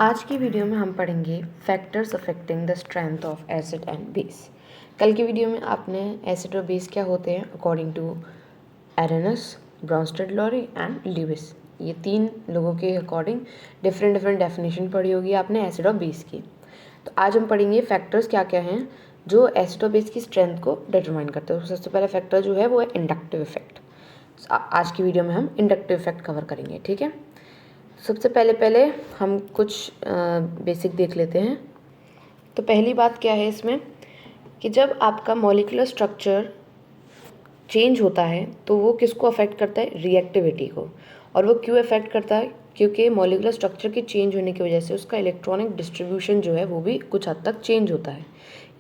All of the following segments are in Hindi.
आज की वीडियो में हम पढ़ेंगे factors affecting the strength of acid and base. कल की वीडियो में आपने एसिड और बेस क्या होते हैं according to Arrhenius, Bronsted Lowry and Lewis, ये तीन लोगों के अकॉर्डिंग डिफरेंट डेफिनेशन पढ़ी होगी आपने एसिड और बेस की। तो आज हम पढ़ेंगे फैक्टर्स क्या क्या हैं जो एसिड और बेस की स्ट्रेंथ को डिटरमाइन करते हैं। सबसे पहला फैक्टर जो है वो है इंडक्टिव इफेक्ट। आज की वीडियो में हम इंडक्टिव इफेक्ट कवर करेंगे, ठीक है। सबसे पहले हम कुछ बेसिक देख लेते हैं। तो पहली बात क्या है इसमें कि जब आपका मॉलिक्यूलर स्ट्रक्चर चेंज होता है तो वो किसको अफेक्ट करता है, रिएक्टिविटी को। और वो क्यों अफेक्ट करता है, क्योंकि मॉलिक्यूलर स्ट्रक्चर के चेंज होने की वजह से उसका इलेक्ट्रॉनिक डिस्ट्रीब्यूशन जो है वो भी कुछ हद तक चेंज होता है।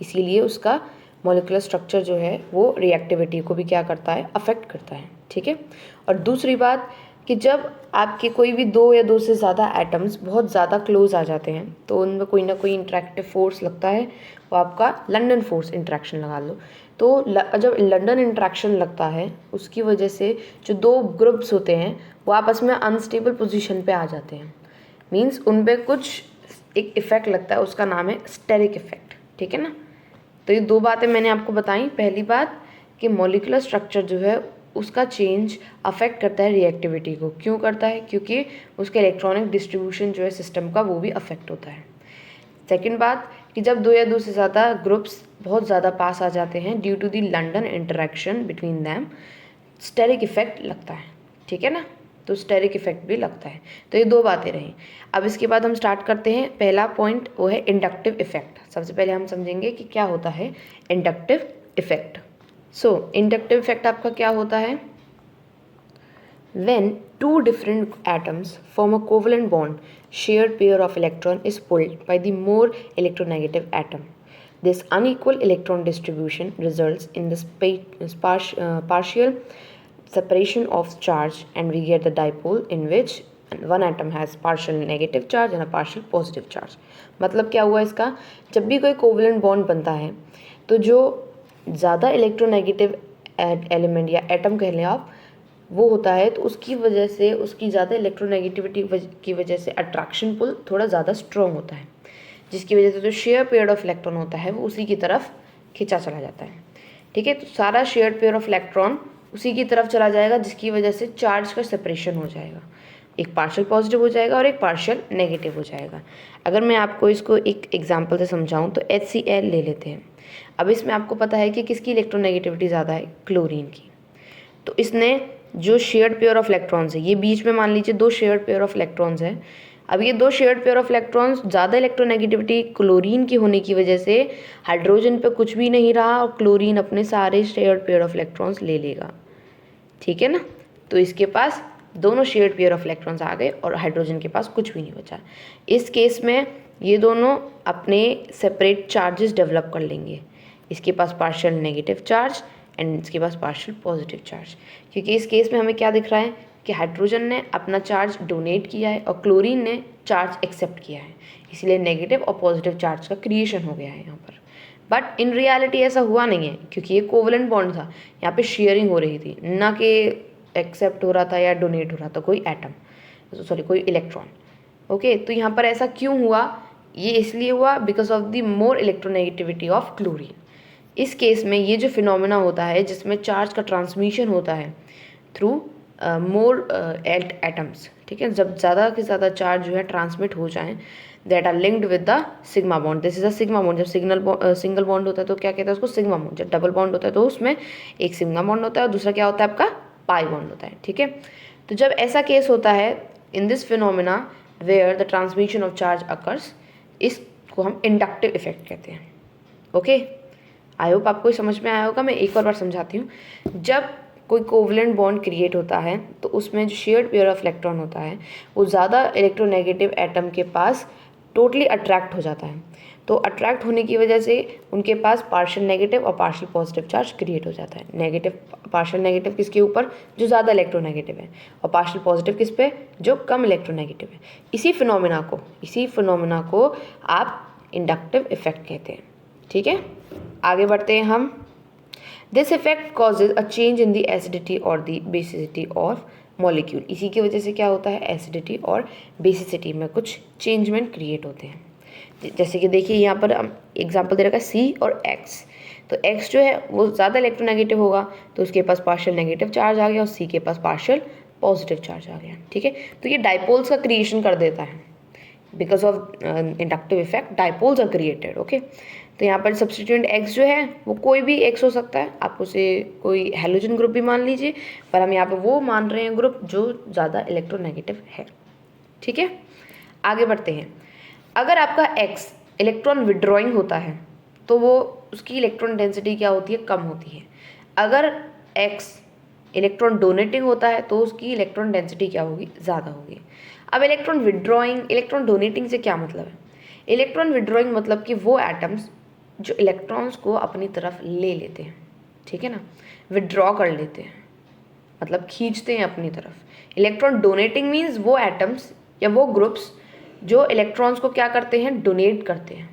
इसीलिए उसका मॉलिक्यूलर स्ट्रक्चर जो है वो रिएक्टिविटी को भी क्या करता है, अफेक्ट करता है, ठीक है। और दूसरी बात कि जब आपके कोई भी दो या दो से ज़्यादा एटम्स बहुत ज़्यादा क्लोज आ जाते हैं तो उनमें कोई ना कोई इंटरेक्टिव फोर्स लगता है, वो आपका लंदन फोर्स इंटरेक्शन लगा लो। तो जब लंदन इंटरेक्शन लगता है उसकी वजह से जो दो ग्रुप्स होते हैं वो आपस में अनस्टेबल पोजीशन पे आ जाते हैं। मींस उन पे कुछ एक इफ़ेक्ट लगता है, उसका नाम है स्टेरिक इफेक्ट, ठीक है ना। तो ये दो बातें मैंने आपको बताई। पहली बात कि मॉलिक्यूलर स्ट्रक्चर जो है उसका चेंज अफेक्ट करता है रिएक्टिविटी को। क्यों करता है, क्योंकि उसका इलेक्ट्रॉनिक डिस्ट्रीब्यूशन जो है सिस्टम का वो भी अफेक्ट होता है। सेकंड बात कि जब दो या दो से ज़्यादा ग्रुप्स बहुत ज़्यादा पास आ जाते हैं due to the London interaction between them, steric effect लगता है, ठीक है ना। तो स्टेरिक इफेक्ट भी लगता है। तो ये दो बातें रहीं। अब इसके बाद हम स्टार्ट करते हैं। पहला पॉइंट वो है इंडक्टिव इफेक्ट। सबसे पहले हम समझेंगे कि क्या होता है इंडक्टिव इफेक्ट। सो इंडक्टिव इफेक्ट आपका क्या होता है, when two different atoms form a covalent bond, shared pair of electron is pulled by the more electronegative atom. This unequal electron distribution results in the partial separation of charge, and we get the dipole in which one atom has partial negative charge and a partial positive charge. मतलब क्या हुआ इसका, जब भी कोई कोवलेंट बॉन्ड बनता है तो जो ज़्यादा इलेक्ट्रोनेगेटिव एलिमेंट या एटम कह लें आप, वो होता है तो उसकी वजह से, उसकी ज़्यादा इलेक्ट्रोनेगेटिविटी की वजह से अट्रैक्शन पुल थोड़ा ज़्यादा स्ट्रॉन्ग होता है, जिसकी वजह से जो शेयर पेयर ऑफ इलेक्ट्रॉन होता है वो उसी की तरफ खिंचा चला जाता है, ठीक है। तो सारा शेयर पेयर ऑफ इलेक्ट्रॉन उसी की तरफ चला जाएगा, जिसकी वजह से चार्ज का सेपरेशन हो जाएगा। एक पार्शियल पॉजिटिव हो जाएगा और एक पार्शियल नेगेटिव हो जाएगा। अगर मैं आपको इसको एक एग्जांपल से समझाऊं तो HCl ले लेते हैं। अब इसमें आपको पता है कि किसकी इलेक्ट्रोनेगेटिविटी ज़्यादा है, क्लोरीन की। तो इसने जो शेयर्ड पेयर ऑफ इलेक्ट्रॉन्स है, ये बीच में मान लीजिए दो शेयर्ड पेयर ऑफ इलेक्ट्रॉन्स है। अब ये दो शेयर्ड पेयर ऑफ इलेक्ट्रॉन्स ज़्यादा इलेक्ट्रोनेगेटिविटी क्लोरीन की होने की वजह से हाइड्रोजन पे कुछ भी नहीं रहा और क्लोरीन अपने सारे शेयर्ड पेयर ऑफ इलेक्ट्रॉन्स ले लेगा, ठीक है ना। तो इसके पास दोनों शेयर्ड पेयर ऑफ इलेक्ट्रॉन्स आ गए और हाइड्रोजन के पास कुछ भी नहीं बचा। इस केस में ये दोनों अपने सेपरेट चार्जेस डेवलप कर लेंगे। इसके पास पार्शियल नेगेटिव चार्ज एंड इसके पास पार्शियल पॉजिटिव चार्ज, क्योंकि इस केस में हमें क्या दिख रहा है कि हाइड्रोजन ने अपना चार्ज डोनेट किया है और क्लोरीन ने चार्ज एक्सेप्ट किया है, इसलिए नेगेटिव और पॉजिटिव चार्ज का क्रिएशन हो गया है यहाँ पर। बट इन रियलिटी ऐसा हुआ नहीं है, क्योंकि ये कोवलेंट बॉन्ड था, यहाँ पे शेयरिंग हो रही थी, ना कि एक्सेप्ट हो रहा था या डोनेट हो रहा था कोई एटम, सॉरी कोई इलेक्ट्रॉन। ओके, तो यहाँ पर ऐसा क्यों हुआ, ये इसलिए हुआ because of the more electronegativity of chlorine. इस केस में ये जो फिनोमेना होता है जिसमें चार्ज का ट्रांसमिशन होता है थ्रू मोर एटम्स, ठीक है, जब ज़्यादा से ज़्यादा चार्ज जो है ट्रांसमिट हो जाएं, that are linked with the sigma bond. This is a sigma bond. जब सिंगल बॉन्ड होता है तो क्या कहते हैं उसको, सिग्मा बॉन्ड। जब डबल बॉन्ड होता है तो उसमें एक सिग्मा बॉन्ड होता है और दूसरा क्या होता है आपका, पाई बॉन्ड होता है, ठीक है। तो जब ऐसा केस होता है in this phenomena where the transmission of charge occurs, इसको हम इंडक्टिव इफेक्ट कहते हैं। ओके, आई होप आपको समझ में आया होगा। मैं एक और बार समझाती हूँ। जब कोई कोवलेंट बॉन्ड क्रिएट होता है तो उसमें जो शेयर्ड पेयर ऑफ इलेक्ट्रॉन होता है वो ज़्यादा इलेक्ट्रोनेगेटिव एटम के पास टोटली अट्रैक्ट हो जाता है। तो अट्रैक्ट होने की वजह से उनके पास पार्शियल नेगेटिव और पार्शियल पॉजिटिव चार्ज क्रिएट हो जाता है। नेगेटिव, पार्शियल नेगेटिव किसके ऊपर, जो ज़्यादा इलेक्ट्रोनेगेटिव है, और पार्शियल पॉजिटिव किस पे, जो कम इलेक्ट्रोनेगेटिव है। इसी फिनोमेना को आप इंडक्टिव इफेक्ट कहते हैं, ठीक है। आगे बढ़ते हैं हम। This effect causes a change in the acidity और द बेसिसिटी ऑफ मॉलिक्यूल। इसी की वजह से क्या होता है, एसिडिटी और बेसिसिटी में कुछ चेंजमेंट क्रिएट होते हैं। जैसे कि देखिए यहाँ पर एग्जांपल दे रखा है सी और एक्स। तो एक्स जो है वो ज़्यादा इलेक्ट्रोनेगेटिव होगा, तो उसके पास पार्शियल नेगेटिव चार्ज आ गया, और सी के पास पार्शियल पॉजिटिव चार्ज आ गया। ठीक है, तो ये डाइपोल्स का क्रिएशन कर देता है। Because of inductive effect dipoles are created. Okay, तो यहाँ पर सब्स्टिट्यूएंट एक्स जो है वो कोई भी एक्स हो सकता है, आप उसे कोई हेलोजन ग्रुप भी मान लीजिए, पर हम यहाँ पे वो मान रहे हैं ग्रुप जो ज़्यादा इलेक्ट्रोनेगेटिव है। ठीक है, आगे बढ़ते हैं। अगर आपका एक्स इलेक्ट्रॉन विड्रॉइंग होता है तो वो उसकी इलेक्ट्रॉन डेंसिटी क्या होती है, कम होती है। अगर एक्स इलेक्ट्रॉन डोनेटिंग होता है तो उसकी इलेक्ट्रॉन डेंसिटी क्या होगी, ज़्यादा होगी। अब इलेक्ट्रॉन विड्रॉइंग, इलेक्ट्रॉन डोनेटिंग से क्या मतलब है? इलेक्ट्रॉन विड्रॉइंग मतलब कि वो एटम्स जो इलेक्ट्रॉन्स को अपनी तरफ ले लेते हैं, ठीक है ना, विड्रॉ कर लेते हैं, मतलब खींचते हैं अपनी तरफ। इलेक्ट्रॉन डोनेटिंग मीन्स वो एटम्स या वो ग्रुप्स जो इलेक्ट्रॉन्स को क्या करते हैं, डोनेट करते हैं।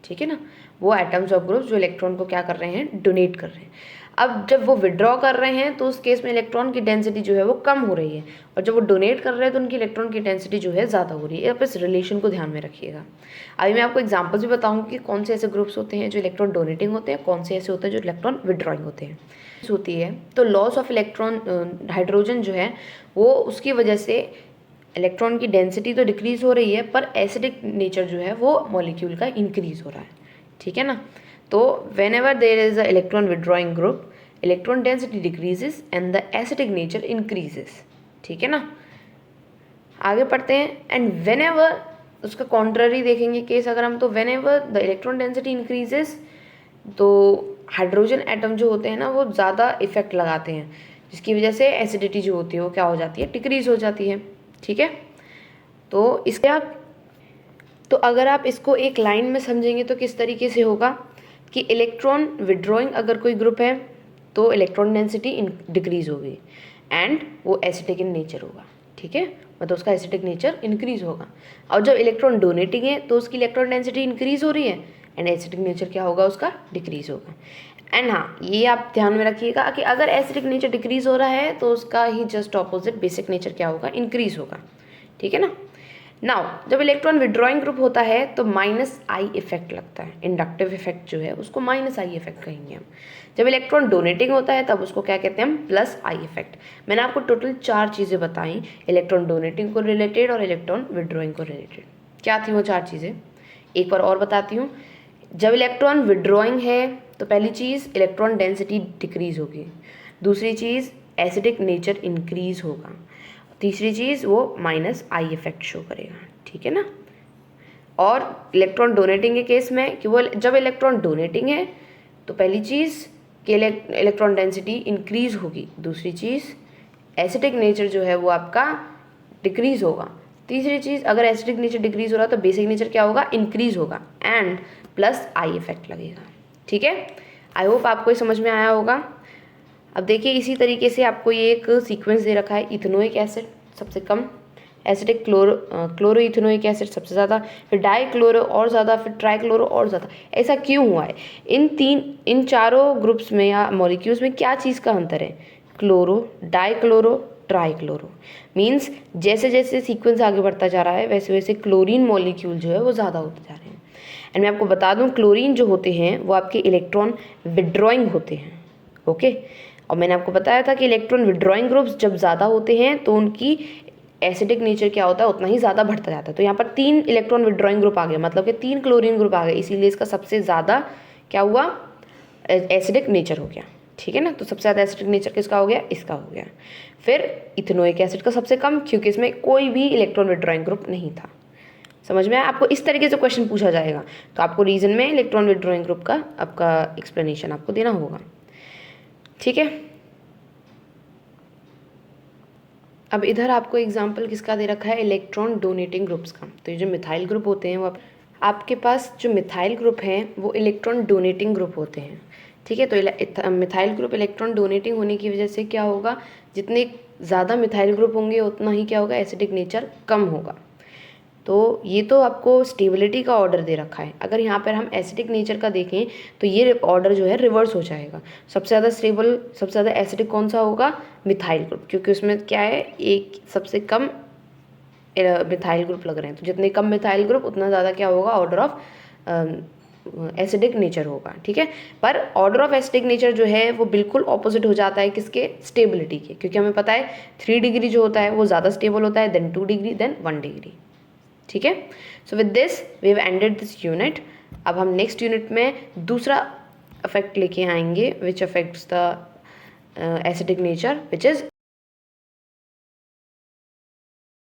ठीक है ना, वो एटम्स और ग्रुप्स जो इलेक्ट्रॉन को क्या कर रहे हैं, डोनेट कर रहे हैं। अब जब वो विड्रॉ कर रहे हैं तो उस केस में इलेक्ट्रॉन की डेंसिटी जो है वो कम हो रही है, और जब वो डोनेट कर रहे हैं तो उनकी इलेक्ट्रॉन की डेंसिटी जो है ज़्यादा हो रही है। आप इस रिलेशन को ध्यान में रखिएगा। अभी मैं आपको एग्जांपल्स भी बताऊंगी कि कौन से ऐसे ग्रुप्स होते हैं जो इलेक्ट्रॉन डोनेटिंग होते हैं, कौन से ऐसे होते हैं जो इलेक्ट्रॉन विड्रॉइंग होते हैं होती है। तो लॉस ऑफ इलेक्ट्रॉन, हाइड्रोजन जो है वो उसकी वजह से इलेक्ट्रॉन की डेंसिटी तो डिक्रीज़ हो रही है, पर एसिडिक नेचर जो है वो मॉलिक्यूल का इंक्रीज़ हो रहा है। ठीक है ना, तो when ever there is a electron withdrawing group, electron density decreases and the acidic nature increases. ठीक है ना, आगे पढ़ते हैं। एंड वेन एवर, उसका कॉन्ट्ररी देखेंगे केस अगर हम, तो when ever the electron density increases, तो हाइड्रोजन एटम जो होते हैं ना वो ज़्यादा इफेक्ट लगाते हैं, जिसकी वजह से एसिडिटी जो होती है वो क्या हो जाती है, डिक्रीज हो जाती है। ठीक है, तो इसके आप, तो अगर आप इसको एक लाइन में समझेंगे तो किस तरीके से होगा कि इलेक्ट्रॉन विड्रॉइंग अगर कोई ग्रुप है तो इलेक्ट्रॉन डेंसिटी डिक्रीज होगी एंड वो एसिडिक इन नेचर होगा। ठीक है, मतलब उसका एसिडिक नेचर इंक्रीज होगा। और जब इलेक्ट्रॉन डोनेटिंग है तो उसकी इलेक्ट्रॉन डेंसिटी इंक्रीज हो रही है एंड एसिडिक नेचर क्या होगा, उसका डिक्रीज होगा। एंड हाँ, ये आप ध्यान में रखिएगा कि अगर एसिडिक नेचर डिक्रीज हो रहा है तो उसका ही जस्ट ऑपोजिट बेसिक नेचर क्या होगा, इंक्रीज होगा। ठीक है ना। नाउ जब इलेक्ट्रॉन विड्रॉइंग ग्रुप होता है तो माइनस आई इफेक्ट लगता है, इंडक्टिव इफेक्ट जो है उसको माइनस आई इफेक्ट कहेंगे हम। जब इलेक्ट्रॉन डोनेटिंग होता है तब उसको क्या कहते हैं हम, प्लस आई इफेक्ट। मैंने आपको टोटल 4 चीज़ें बताई, इलेक्ट्रॉन डोनेटिंग को रिलेटेड और इलेक्ट्रॉन विड्रॉइंग को रिलेटेड। क्या थी वो 4 चीज़ें, एक बार और बताती हूँ। जब इलेक्ट्रॉन विड्रॉइंग है तो पहली चीज़ इलेक्ट्रॉन डेंसिटी डिक्रीज होगी, दूसरी चीज़ एसिडिक नेचर इंक्रीज होगा, तीसरी चीज़ वो माइनस आई इफेक्ट शो करेगा। ठीक है ना। और इलेक्ट्रॉन डोनेटिंग के केस में कि वो जब इलेक्ट्रॉन डोनेटिंग है तो पहली चीज़ कि इलेक्ट्रॉन डेंसिटी इंक्रीज होगी, दूसरी चीज़ एसिडिक नेचर जो है वो आपका डिक्रीज होगा, तीसरी चीज़ अगर एसिडिक नेचर डिक्रीज हो रहा है तो बेसिक नेचर क्या होगा, इंक्रीज होगा, एंड प्लस आई इफेक्ट लगेगा। ठीक है, आई होप आपको ये समझ में आया होगा। अब देखिए इसी तरीके से आपको ये एक सीक्वेंस दे रखा है, इथेनोइक एसिड सबसे कम, एसिडिक क्लोरो इथेनोइक एसिड सबसे ज़्यादा, फिर डाई क्लोरो और ज़्यादा, फिर ट्राई क्लोरो और ज़्यादा। ऐसा क्यों हुआ है? इन चारों ग्रुप्स में या मॉलिक्यूल्स में क्या चीज़ का अंतर है? Chloro, die chloro, try chloro. Means जैसे जैसे सीक्वेंस आगे बढ़ता जा रहा है वैसे वैसे क्लोरीन मॉलिक्यूल जो है वो ज़्यादा होते जा रहे हैं। एंड मैं आपको बता दूँ क्लोरीन जो होते हैं वो आपके इलेक्ट्रॉन विड्रॉइंग होते हैं। ओके, और मैंने आपको बताया था कि इलेक्ट्रॉन विड्रॉइंग ग्रुप्स जब ज़्यादा होते हैं तो उनकी एसिडिक नेचर क्या होता है, उतना ही ज़्यादा बढ़ता जाता है। तो यहाँ पर 3 इलेक्ट्रॉन विड्रॉइंग ग्रुप आ गए, मतलब कि 3 क्लोरीन ग्रुप आ गए, इसीलिए इसका सबसे ज़्यादा क्या हुआ, एसिडिक नेचर हो गया। ठीक है ना, तो सबसे ज़्यादा एसिडिक नेचर किसका हो गया, इसका हो गया। फिर इथेनोइक एसिड का सबसे कम, क्योंकि इसमें कोई भी इलेक्ट्रॉन विड्रॉइंग ग्रुप नहीं था। समझ में आया? आपको इस तरीके से क्वेश्चन पूछा जाएगा तो आपको रीजन में इलेक्ट्रॉन विड्रॉइंग ग्रुप का आपका एक्सप्लेनेशन आपको देना होगा। ठीक है, अब इधर आपको एग्जाम्पल किसका दे रखा है, इलेक्ट्रॉन डोनेटिंग ग्रुप्स का। तो ये जो मिथाइल ग्रुप होते हैं वो आपके पास जो मिथाइल ग्रुप हैं वो इलेक्ट्रॉन डोनेटिंग ग्रुप होते हैं। ठीक है, तो मिथाइल ग्रुप इलेक्ट्रॉन डोनेटिंग होने की वजह से क्या होगा, जितने ज़्यादा मिथाइल ग्रुप होंगे उतना ही क्या होगा, एसिडिक नेचर कम होगा। तो ये तो आपको स्टेबिलिटी का ऑर्डर दे रखा है। अगर यहाँ पर हम एसिडिक नेचर का देखें तो ये ऑर्डर जो है रिवर्स हो जाएगा। सबसे ज़्यादा स्टेबल, सबसे ज़्यादा एसिडिक कौन सा होगा? मिथाइल ग्रुप, क्योंकि उसमें क्या है, एक सबसे कम मिथाइल ग्रुप लग रहे हैं। तो जितने कम मिथाइल ग्रुप उतना ज़्यादा क्या होगा? ऑर्डर ऑफ एसिडिक नेचर होगा। ठीक है, पर ऑर्डर ऑफ एसिडिक नेचर जो है वो बिल्कुल ऑपोजिट हो जाता है किसके? स्टेबिलिटी के, क्योंकि हमें पता है 3 डिग्री जो होता है वो ज़्यादा स्टेबल होता है देन 2 डिग्री देन 1 डिग्री। ठीक है, so with this we have ended this unit. अब हम नेक्स्ट यूनिट में दूसरा इफेक्ट लेके आएंगे which affects the acidic nature, which is